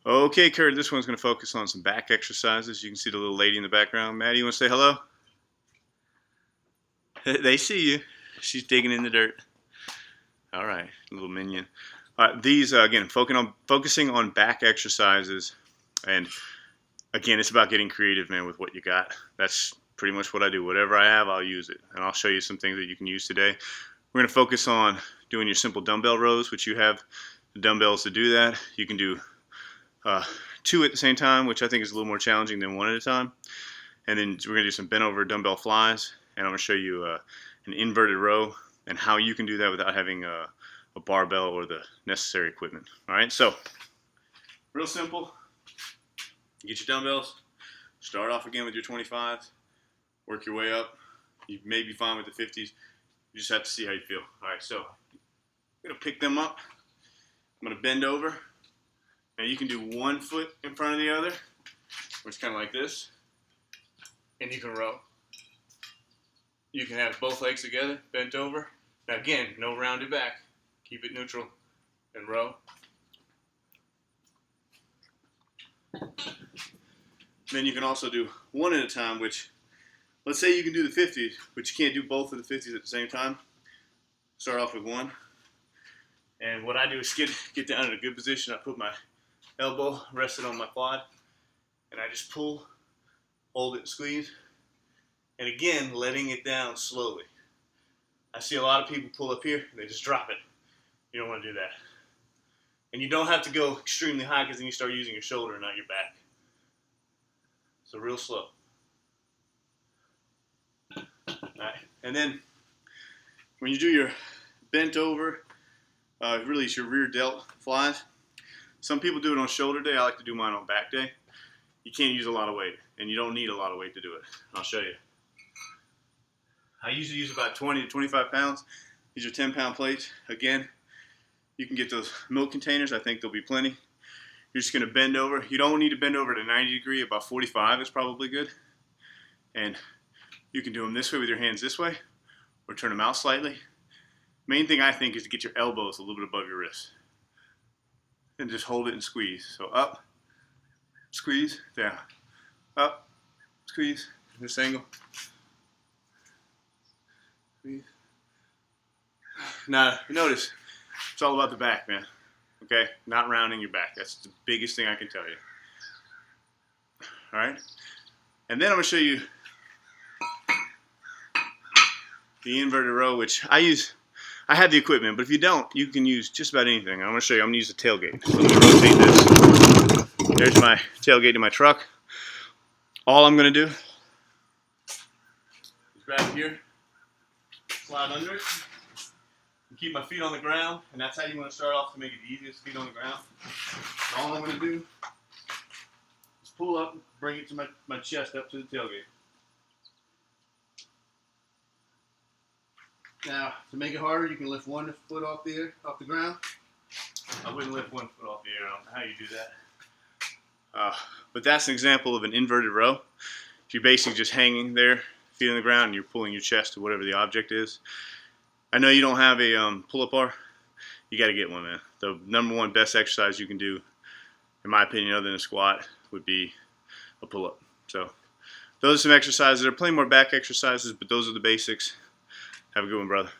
Okay, Kurt, this one's going to focus on some back exercises. You can see the little lady in the background. Maddie, you want to say hello? They see you. She's digging in the dirt. All right, little minion. These, again, focusing on back exercises. And, again, it's about getting creative, man, with what you got. That's pretty much what I do. Whatever I have, I'll use it. And I'll show you some things that you can use today. We're going to focus on doing your simple dumbbell rows, which you have the dumbbells to do that. You can do 2 at the same time, which I think is a little more challenging than 1 at a time. And then we're going to do some bent over dumbbell flies, and I'm going to show you an inverted row and how you can do that without having a barbell or the necessary equipment. All right, so real simple. You get your dumbbells, start off again with your 25s, work your way up. You may be fine with the 50s. You just have to see how you feel. All right, so I'm going to pick them up. I'm going to bend over. Now you can do one foot in front of the other, which is kind of like this, and you can row. You can have both legs together, bent over. Now again, no rounded back. Keep it neutral and row. Then you can also do 1 at a time, which, let's say you can do the 50s, but you can't do both of the 50s at the same time. Start off with 1. And what I do is get down in a good position. I put my elbow rested on my quad, and I just pull, hold it, squeeze, and again, letting it down slowly. I see a lot of people pull up here, they just drop it. You don't want to do that. And you don't have to go extremely high because then you start using your shoulder and not your back. So real slow. All right. And then when you do your bent over, really it's your rear delt flies. Some people do it on shoulder day. I like to do mine on back day. You can't use a lot of weight, and you don't need a lot of weight to do it. I'll show you. I usually use about 20 to 25 pounds. These are 10-pound plates. Again, you can get those milk containers. I think there'll be plenty. You're just going to bend over. You don't need to bend over to 90 degrees. About 45 is probably good. And you can do them this way with your hands this way, or turn them out slightly. Main thing I think is to get your elbows a little bit above your wrists. And just hold it and squeeze. So up, squeeze, down. Up, squeeze, this angle. Squeeze. Now, notice, it's all about the back, man. Okay? Not rounding your back. That's the biggest thing I can tell you. Alright? And then I'm going to show you the inverted row, which I use. I have the equipment, but if you don't, you can use just about anything. I'm going to show you. I'm going to use a tailgate. So let me rotate this. There's my tailgate in my truck. All I'm going to do is grab it here, slide under it, and keep my feet on the ground. And that's how you want to start off to make it the easiest, feet on the ground. All I'm going to do is pull up, bring it to my chest up to the tailgate. Now, to make it harder, you can lift 1 foot off the ground. I wouldn't lift 1 foot off the air. I don't know how you do that. But that's an example of an inverted row. You're basically just hanging there, feet on the ground, and you're pulling your chest to whatever the object is. I know you don't have a pull-up bar. You got to get one, man. The #1 best exercise you can do, in my opinion, other than a squat, would be a pull-up. So those are some exercises. There are plenty more back exercises, but those are the basics. Have a good one, brother.